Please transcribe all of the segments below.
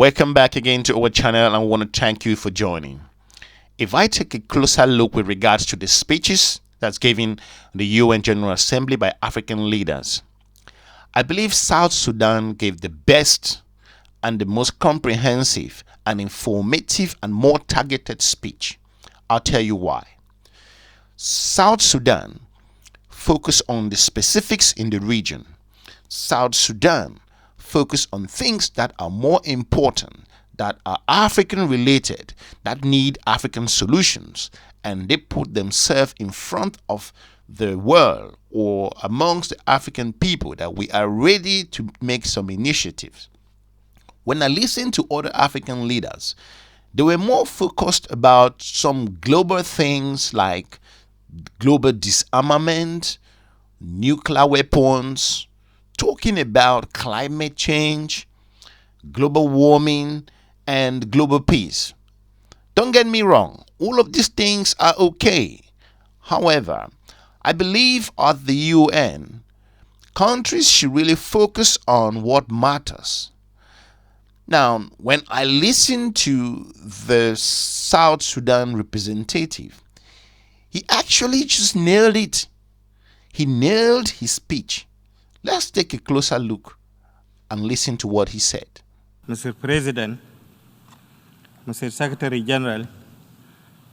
Welcome back again to our channel, and I want to thank you for joining. If I take a closer look with regards to the speeches that's given the UN General Assembly by African leaders, I believe South Sudan gave the best and the most comprehensive and informative and more targeted speech. I'll tell you why. South Sudan focused on the specifics in the region. South Sudan focus on things that are more important, that are African related, that need African solutions, and they put themselves in front of the world or amongst the African people that we are ready to make some initiatives. When I listen to other African leaders, they were more focused about some global things like global disarmament, nuclear weapons, talking about climate change, global warming, and global peace. Don't get me wrong, all of these things are okay. However, I believe at the UN, countries should really focus on what matters. Now, when I listen to the South Sudan representative, he actually just nailed it. He nailed his speech. Let's take a closer look and listen to what he said. Mr. President, Mr. Secretary General,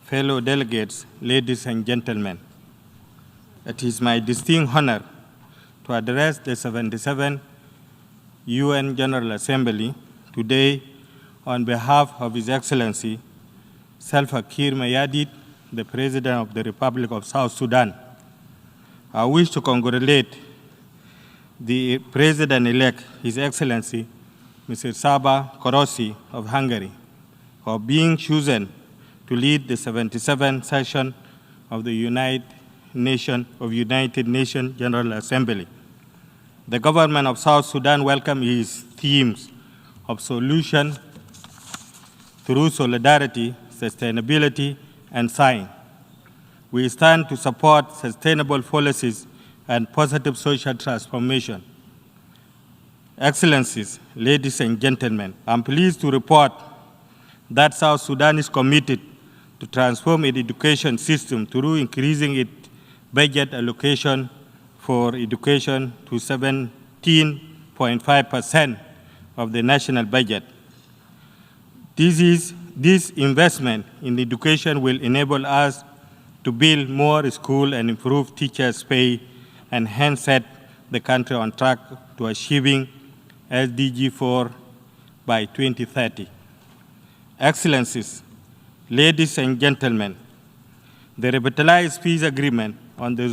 fellow delegates, ladies and gentlemen, it is my distinct honor to address the 77th UN General Assembly today on behalf of His Excellency Salva Kiir Mayardit, the President of the Republic of South Sudan. I wish to congratulate the President-elect, His Excellency, Mr. Saba Korossi of Hungary, for being chosen to lead the 77th session of the United Nations General Assembly. The Government of South Sudan welcomes his themes of solution through solidarity, sustainability, and science. We stand to support sustainable policies and positive social transformation. Excellencies, ladies and gentlemen, I'm pleased to report that South Sudan is committed to transform its education system through increasing its budget allocation for education to 17.5% of the national budget. This investment in education will enable us to build more schools and improve teachers' pay, and hence set the country on track to achieving SDG 4 by 2030. Excellencies, ladies and gentlemen, the Revitalized Peace Agreement on the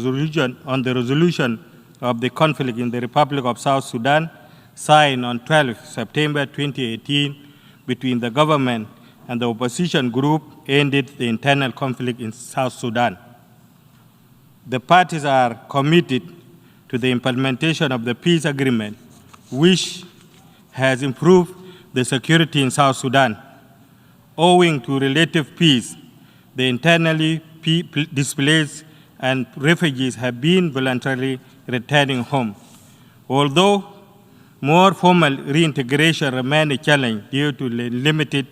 resolution of the conflict in the Republic of South Sudan, signed on 12 September 2018 between the government and the opposition group, ended the internal conflict in South Sudan. The parties are committed to the implementation of the peace agreement, which has improved the security in South Sudan. Owing to relative peace, the internally displaced and refugees have been voluntarily returning home. Although more formal reintegration remains a challenge due to limited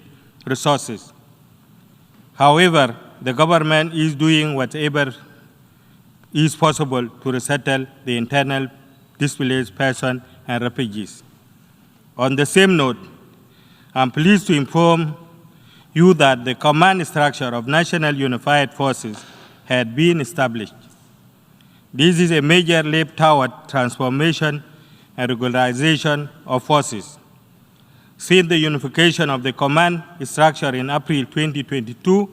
resources. However, the government is doing whatever is possible to resettle the internal displaced persons and refugees. On the same note, I'm pleased to inform you that the command structure of National Unified Forces had been established. This is a major leap toward transformation and regularization of forces. Since the unification of the command structure in April 2022,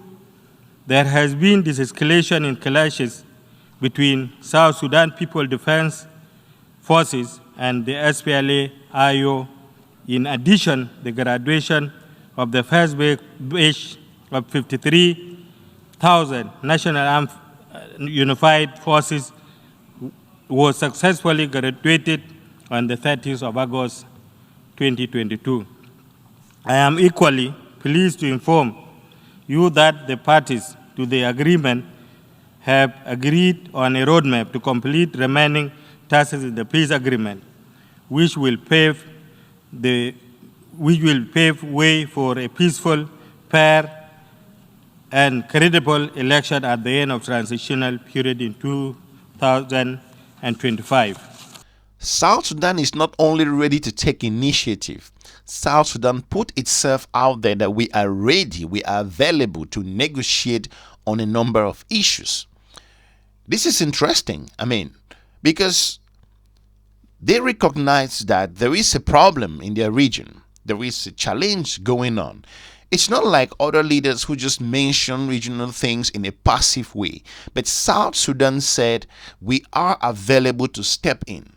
there has been de-escalation in clashes between South Sudan People Defense Forces and the SPLA-IO. In addition, the graduation of the first batch of 53,000 National Unified Forces was successfully graduated on the 30th of August 2022. I am equally pleased to inform you that the parties to the agreement have agreed on a roadmap to complete remaining tasks in the peace agreement, which will pave the which will pave way for a peaceful, fair, and credible election at the end of transitional period in 2025. South Sudan is not only ready to take initiative, South Sudan put itself out there that we are ready, we are available to negotiate on a number of issues. This is interesting, because they recognize that there is a problem in their region. There is a challenge going on. It's not like other leaders who just mention regional things in a passive way. But South Sudan said, we are available to step in.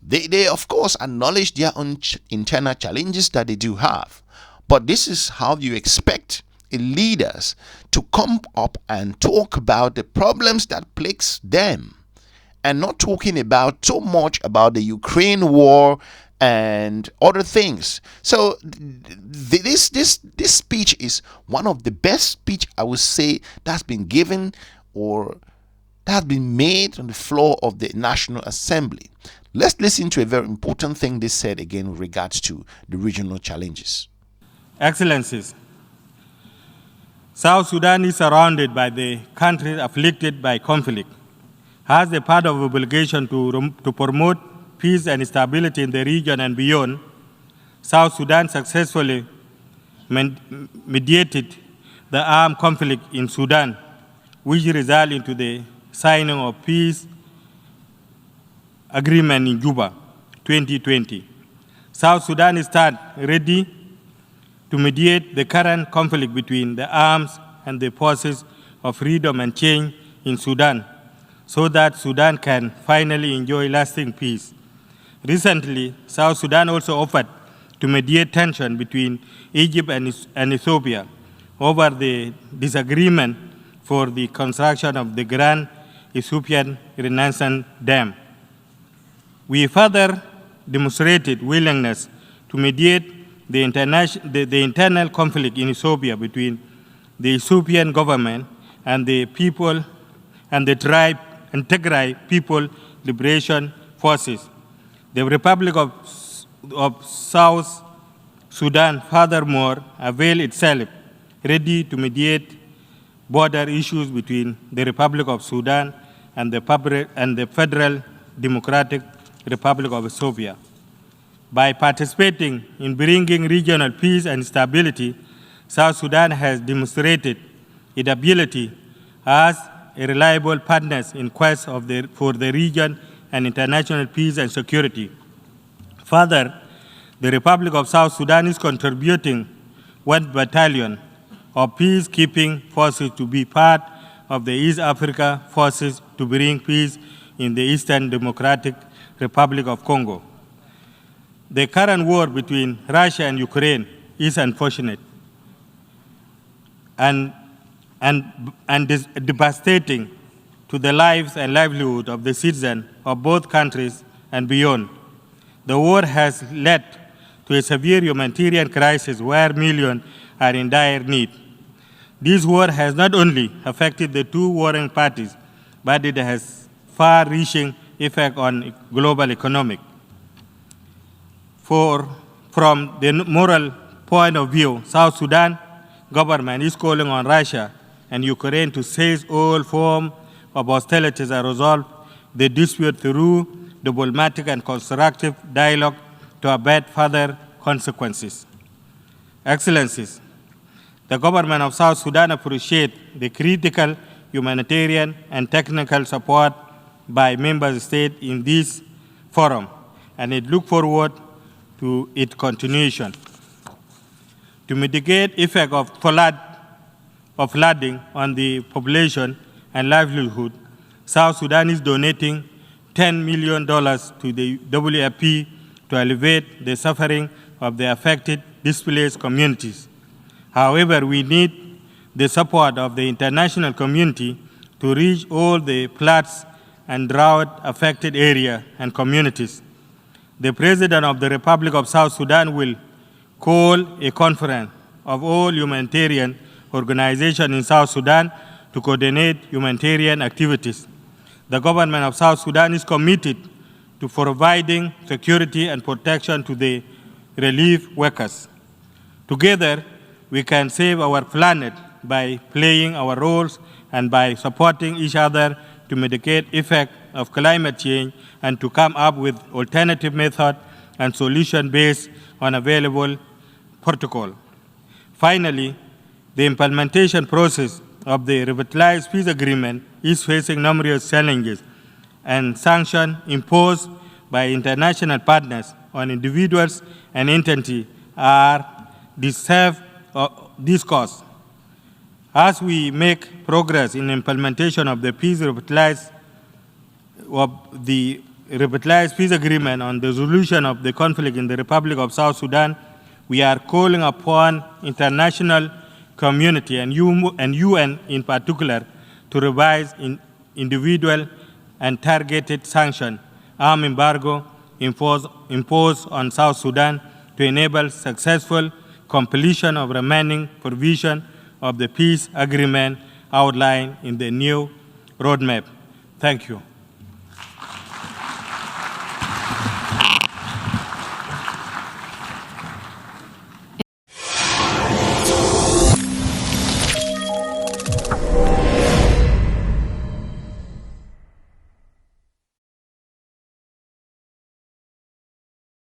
They of course acknowledge their own internal challenges that they do have. But this is how you expect leaders to come up and talk about the problems that plagues them, and not talking about too much about the Ukraine war and other things. So this speech is one of the best speech, I would say, that's been given or that has been made on the floor of the National Assembly. Let's listen to a very important thing they said again with regards to the regional challenges. Excellencies, South Sudan is surrounded by the countries afflicted by conflict, has a part of obligation to promote peace and stability in the region and beyond. South Sudan successfully mediated the armed conflict in Sudan, which resulted into the signing of peace agreement in Juba, 2020. South Sudan stands ready to mediate the current conflict between the arms and the forces of freedom and change in Sudan, so that Sudan can finally enjoy lasting peace. Recently, South Sudan also offered to mediate tension between Egypt and Ethiopia over the disagreement for the construction of the Grand Ethiopian Renaissance Dam. We further demonstrated willingness to mediate the internal conflict in Ethiopia between the Ethiopian government and the people and the tribe and Tigray People Liberation Forces. The Republic of South Sudan, furthermore, availed itself ready to mediate border issues between the Republic of Sudan and the Federal Democratic Republic of Ethiopia. By participating in bringing regional peace and stability, South Sudan has demonstrated its ability as a reliable partner in quest for the region and international peace and security. Further, the Republic of South Sudan is contributing 1 battalion of peacekeeping forces to be part of the East Africa forces to bring peace in the Eastern Democratic Republic of Congo. The current war between Russia and Ukraine is unfortunate and devastating to the lives and livelihood of the citizens of both countries and beyond. The war has led to a severe humanitarian crisis where millions are in dire need. This war has not only affected the two warring parties, but it has far-reaching effect on global economic. From the moral point of view, South Sudan government is calling on Russia and Ukraine to cease all forms of hostilities and resolve the dispute through diplomatic and constructive dialogue to avert further consequences. Excellencies, the government of South Sudan appreciates the critical humanitarian and technical support by member states in this forum, and it looks forward to its continuation. To mitigate effect of flooding on the population and livelihood, South Sudan is donating $10 million to the WFP to alleviate the suffering of the affected displaced communities. However, we need the support of the international community to reach all the floods and drought-affected areas and communities. The President of the Republic of South Sudan will call a conference of all humanitarian organizations in South Sudan to coordinate humanitarian activities. The government of South Sudan is committed to providing security and protection to the relief workers. Together, we can save our planet by playing our roles and by supporting each other to mitigate effect of climate change and to come up with alternative methods and solutions based on available protocol. Finally, the implementation process of the Revitalized Peace Agreement is facing numerous challenges, and sanctions imposed by international partners on individuals and entities are deserve discourse. As we make progress in implementation of the Revitalized Peace Agreement on the resolution of the conflict in the Republic of South Sudan, we are calling upon international community and UN in particular to revise individual and targeted sanctions, arms embargo imposed on South Sudan to enable successful completion of remaining provision of the peace agreement outlined in the new roadmap. Thank you.